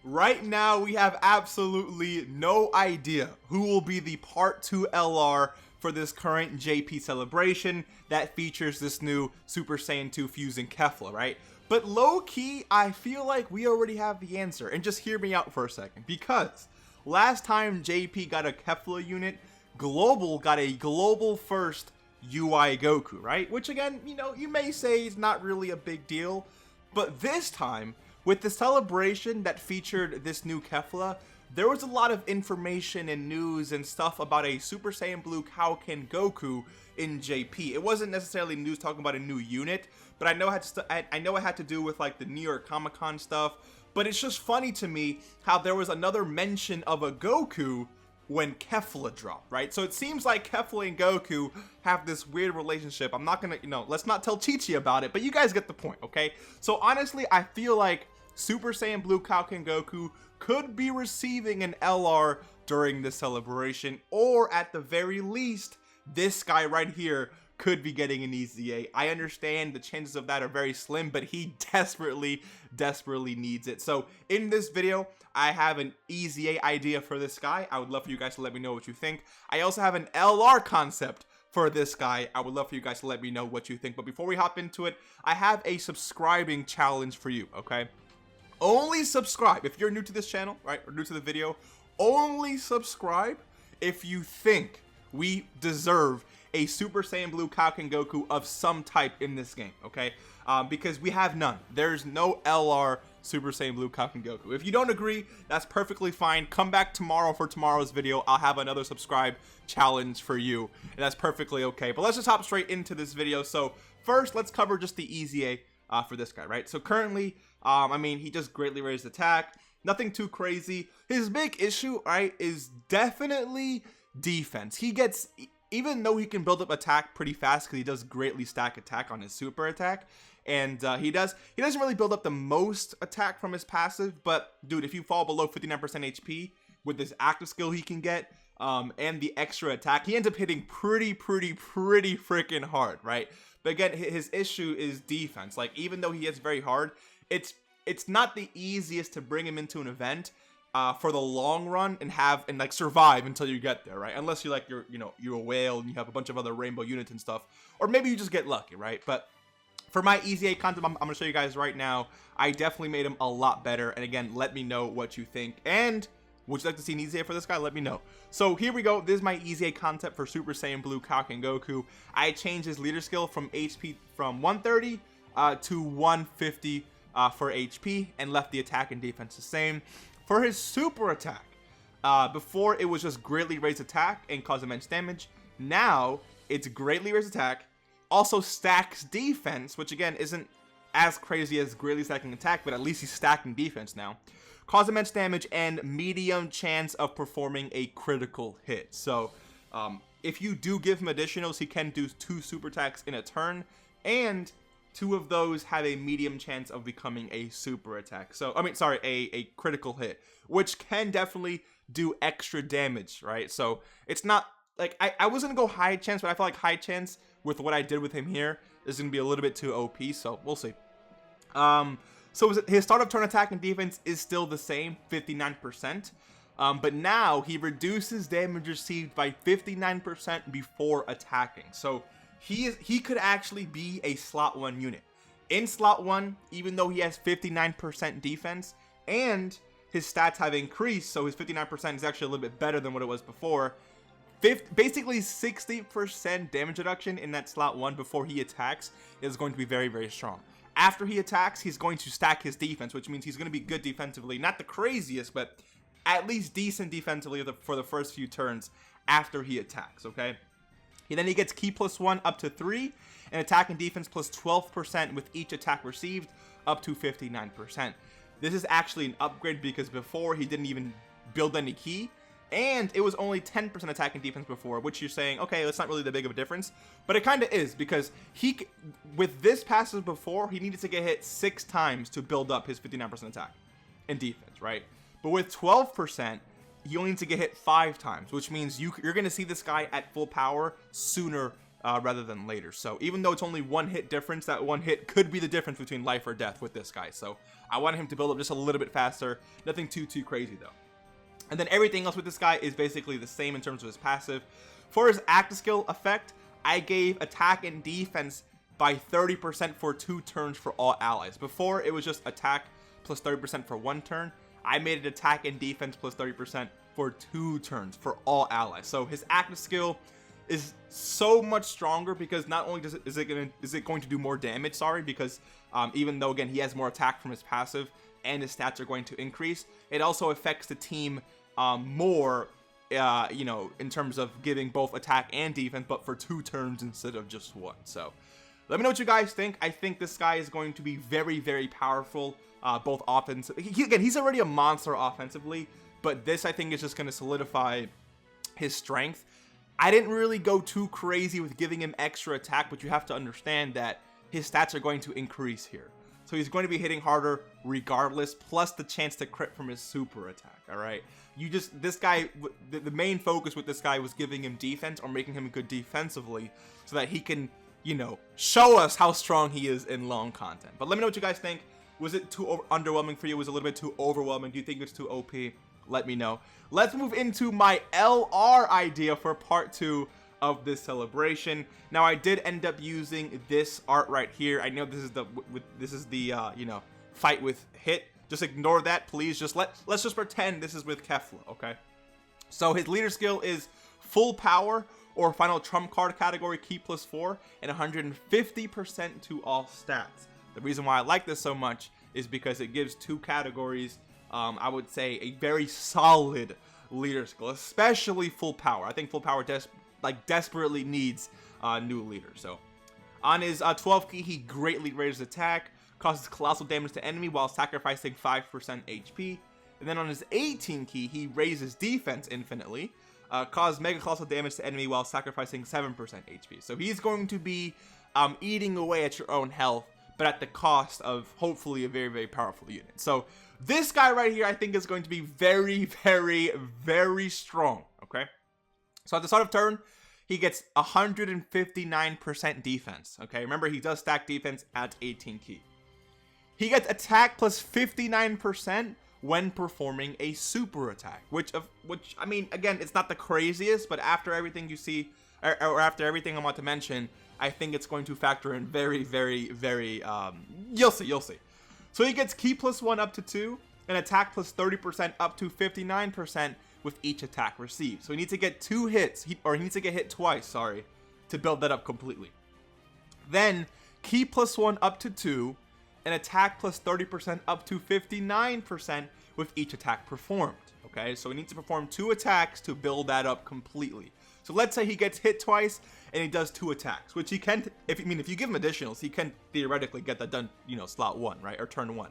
Right now, we have absolutely no idea who will be the Part 2 LR for this current JP celebration that features this new Super Saiyan 2 fusing Kefla, right? But low-key, I feel like we already have the answer. And just hear me out for a second, because last time JP got a Kefla unit, Global got a global first UI Goku, right? Which again, you know, you may say is not really a big deal, but this time, with the celebration that featured this new Kefla, there was a lot of information and news and stuff about a Super Saiyan Blue KAIOKEN Goku in JP. It wasn't necessarily news talking about a new unit, but I know it had to do with like the New York Comic-Con stuff. But it's just funny to me how there was another mention of a Goku when Kefla dropped, right? So it seems like Kefla and Goku have this weird relationship. I'm not gonna, let's not tell Chi-Chi about it, but you guys get the point, okay? So honestly, I feel like Super Saiyan Blue KAIOKEN Goku could be receiving an LR during this celebration, or at the very least, this guy right here could be getting an EZA. I understand the chances of that are very slim, but he desperately needs it. So in this video, I have an EZA idea for this guy. I would love for you guys to let me know what you think. I also have an LR concept for this guy. I would love for you guys to let me know what you think. But before we hop into it, I have a subscribing challenge for you, okay? Only subscribe if you're new to this channel, right, or new to the video. Only subscribe if you think we deserve a Super Saiyan Blue KAIOKEN Goku of some type in this game, okay? Because we have none. There's no LR Super Saiyan Blue KAIOKEN Goku. If you don't agree, that's perfectly fine. Come back tomorrow for tomorrow's video. I'll have another subscribe challenge for you, and that's perfectly okay. But let's just hop straight into this video. So first, let's cover just the EZA for this guy, right? So currently, I mean, he just greatly raised attack. Nothing too crazy. His big issue, right, is definitely defense. He gets, even though he can build up attack pretty fast because he does greatly stack attack on his super attack, and he doesn't really build up the most attack from his passive, but dude, if you fall below 59% HP with this active skill he can get, and the extra attack, he ends up hitting pretty freaking hard, right? But again, his issue is defense. Like, even though he hits very hard, it's not the easiest to bring him into an event for the long run and like survive until you get there, right? Unless you're a whale and you have a bunch of other rainbow units and stuff, or maybe you just get lucky, right? But for my EZA content, I'm gonna show you guys right now. I definitely made him a lot better. And again, let me know what you think. And would you like to see an EZA for this guy? Let me know. So here we go. This is my EZA concept for Super Saiyan Blue KAIOKEN Goku. I changed his leader skill from HP from 130 to 150 for HP, and left the attack and defense the same. For his super attack, before it was just greatly raised attack and cause immense damage. Now it's greatly raised attack, also stacks defense, which again isn't as crazy as greatly stacking attack, but at least he's stacking defense now. Cause immense damage and medium chance of performing a critical hit. So if you do give him additionals, he can do 2 super attacks in a turn, and 2 of those have a medium chance of becoming a super attack. So, I mean, sorry, a critical hit, which can definitely do extra damage, right? So it's not like, I was gonna go high chance, but I feel like high chance with what I did with him here is gonna be a little bit too OP, so we'll see. So his start of turn attack and defense is still the same, 59%. But now he reduces damage received by 59% before attacking. So he could actually be a slot 1 unit. In slot 1, even though he has 59% defense and his stats have increased, so his 59% is actually a little bit better than what it was before. Basically 60% damage reduction in that slot 1 before he attacks is going to be very strong. After he attacks, he's going to stack his defense, which means he's going to be good defensively. Not the craziest, but at least decent defensively for the first few turns after he attacks, okay? Then he gets Ki +1 up to 3, and attack and defense plus 12% with each attack received up to 59%. This is actually an upgrade because before he didn't even build any Ki, and it was only 10% attack and defense before, which you're saying, okay, that's not really that big of a difference, but it kind of is, because with this passive before, he needed to get hit 6 times to build up his 59% attack and defense, right? But with 12%, you only need to get hit 5 times, which means you're going to see this guy at full power sooner rather than later. So even though it's only one hit difference, that one hit could be the difference between life or death with this guy. So I wanted him to build up just a little bit faster. Nothing too crazy though. And then everything else with this guy is basically the same in terms of his passive. For his active skill effect, I gave attack and defense by 30% for 2 turns for all allies. Before, it was just attack plus 30% for 1 turn. I made it attack and defense plus 30% for 2 turns for all allies. So his active skill is so much stronger because not only is it going to do more damage, because even though again he has more attack from his passive and his stats are going to increase, it also affects the team more, you know, in terms of giving both attack and defense, but for 2 turns instead of just 1. So let me know what you guys think. I think this guy is going to be very powerful, both offensive. Again, he's already a monster offensively, but this I think is just going to solidify his strength. I didn't really go too crazy with giving him extra attack, but you have to understand that his stats are going to increase here. So he's going to be hitting harder regardless, plus the chance to crit from his super attack, all right? This guy, the main focus with this guy was giving him defense or making him good defensively so that he can, you know, show us how strong he is in long content. But let me know what you guys think. Was it too underwhelming for you? Was it a little bit too overwhelming? Do you think it's too OP? Let me know. Let's move into my LR idea for part 2 of this celebration. Now I did end up using this art right here. I know this is the you know, fight with hit. Just ignore that, please. Let's just pretend this is with Kefla, okay? So his leader skill is full power or final trump card category key +4 and 150% to all stats. The reason why I like this so much is because it gives 2 categories, I would say a very solid leader skill, especially full power. I think full power desperately needs new leader. So on his 12 key, he greatly raises attack, causes colossal damage to enemy while sacrificing 5% HP. And then on his 18 key, he raises defense infinitely, cause mega colossal damage to enemy while sacrificing 7% HP. So he's going to be eating away at your own health, but at the cost of hopefully a very powerful unit. So this guy right here, I think, is going to be very strong, okay? So at the start of turn, he gets 159% defense, okay? Remember, he does stack defense at 18 key. He gets attack plus 59% when performing a super attack, which I mean, again, it's not the craziest, but after everything you see, or after everything I'm about to mention, I think it's going to factor in very, you'll see. So he gets key +1 up to 2, and attack plus 30% up to 59% with each attack received. So he needs to get 2 hits, he needs to get hit twice, sorry, to build that up completely. Then key +1 up to 2, and attack plus 30% up to 59% with each attack performed. Okay, so he needs to perform 2 attacks to build that up completely. So let's say he gets hit twice and he does 2 attacks, which he can, if you give him additionals, he can theoretically get that done, you know, slot 1, right, or turn 1.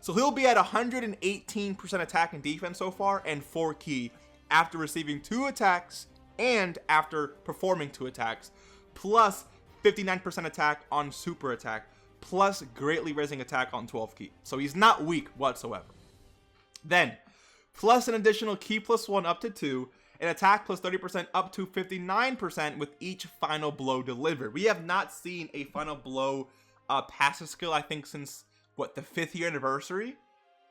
So he'll be at 118% attack and defense so far and 4 key after receiving 2 attacks and after performing 2 attacks, plus 59% attack on super attack, plus greatly raising attack on 12 key. So he's not weak whatsoever. Then, plus an additional key +1 up to 2, and attack plus 30% up to 59% with each final blow delivered. We have not seen a final blow passive skill, I think, since, what, the 5th year anniversary?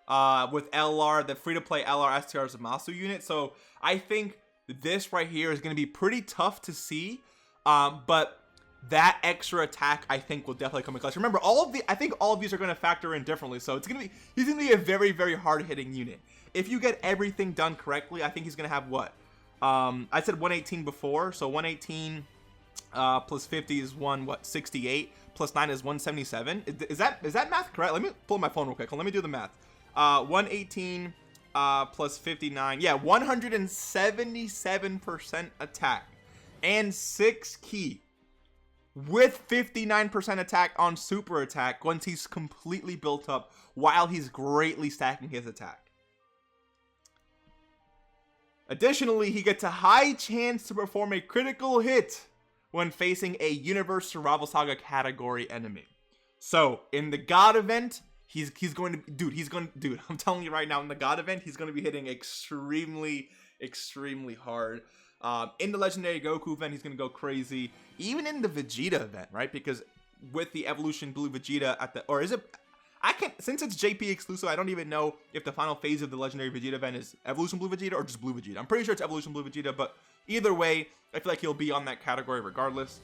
With LR, the free-to-play LR STR Zamasu unit. So I think this right here is going to be pretty tough to see, but that extra attack, I think, will definitely come in clutch. Remember, I think all of these are going to factor in differently, so he's going to be a very hard-hitting unit. If you get everything done correctly, I think he's going to have what? I said 118 before, so 118 plus 50 is 68, plus 9 is 177. Is that math correct? Let me pull my phone real quick. Let me do the math. 118 plus 59, yeah, 177% attack and 6 key with 59% attack on super attack once he's completely built up while he's greatly stacking his attack. Additionally, he gets a high chance to perform a critical hit when facing a Universe Survival Saga category enemy. So in the God event, he's going to, I'm telling you right now, in the God event, he's going to be hitting extremely hard. In the Legendary Goku event, he's gonna go crazy. Even in the Vegeta event, right? Because with the Evolution Blue Vegeta at the, or is it? I can't, since it's JP exclusive, I don't even know if the final phase of the Legendary Vegeta event is Evolution Blue Vegeta or just Blue Vegeta. I'm pretty sure it's Evolution Blue Vegeta, but either way, I feel like he'll be on that category regardless.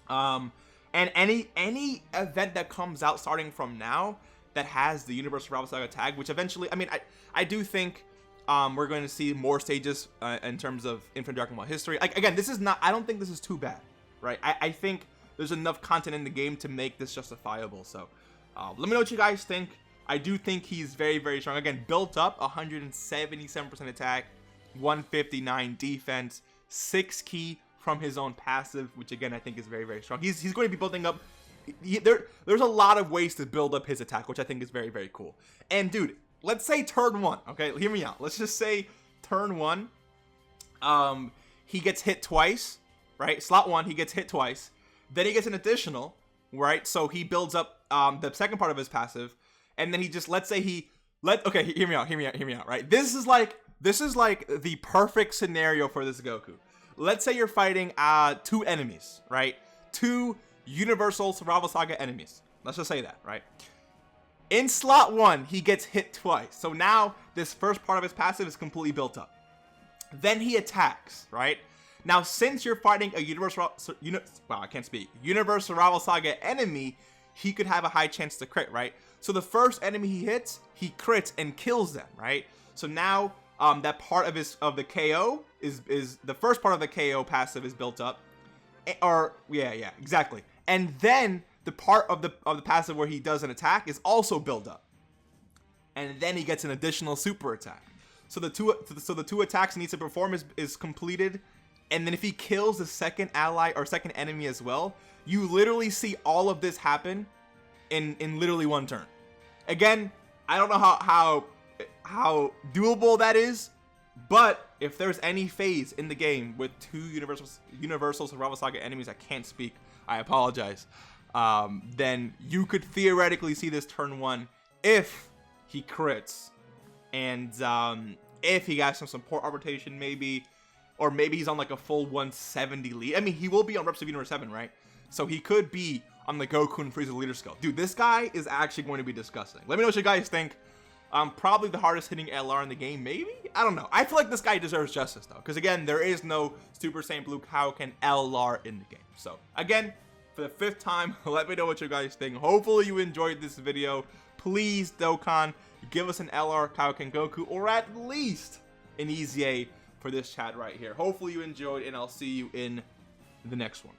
And any event that comes out starting from now that has the Universal Rival Saga tag, which eventually, I mean, I do think we're going to see more stages in terms of Infinite Dragon Ball history. Like, again, this is not, I don't think this is too bad, right? I think there's enough content in the game to make this justifiable. So let me know what you guys think. I do think he's very, very strong. Again, built up 177% attack, 159 defense, 6 key from his own passive, which again I think is very, very strong. He's going to be building up. There's a lot of ways to build up his attack, which I think is very, very cool. And dude, let's say turn 1. Okay, hear me out. Let's just say turn 1. He gets hit twice, right? Slot 1, he gets hit twice. Then he gets an additional, right? So he builds up the second part of his passive, and then he just, let's say okay, hear me out, right? This is like the perfect scenario for this Goku. Let's say you're fighting 2 enemies, right? 2 Universal Rival Saga enemies. Let's just say that, right? In slot 1, he gets hit twice. So now this first part of his passive is completely built up. Then he attacks, right? Now, since you're fighting a Universal Rival Saga enemy, he could have a high chance to crit, right? So the first enemy he hits, he crits and kills them, right? So now that part of the KO is the first part of the KO passive is built up, yeah, exactly. And then the part of the passive where he does an attack is also built up, and then he gets an additional super attack. So the two attacks he needs to perform is completed, and then if he kills the second ally or second enemy as well, you literally see all of this happen in literally one turn. Again, I don't know how doable that is, but if there's any phase in the game with 2 Universal Rival Saga enemies, I can't speak, I apologize, then you could theoretically see this turn 1 if he crits, and if he got some support arbitration maybe, or maybe he's on like a full 170 lead. I mean, he will be on Reps of Universe 7, right? So he could be on the Goku and Frieza leader skill. Dude, this guy is actually going to be disgusting. Let me know what you guys think. Probably the hardest hitting LR in the game, maybe? I don't know. I feel like this guy deserves justice, though. Because, again, there is no Super Saiyan Blue KAIOKEN LR in the game. So, again, for the 5th time, let me know what you guys think. Hopefully you enjoyed this video. Please, Dokkan, give us an LR KAIOKEN Goku, or at least an Easy A for this chat right here. Hopefully you enjoyed, and I'll see you in the next one.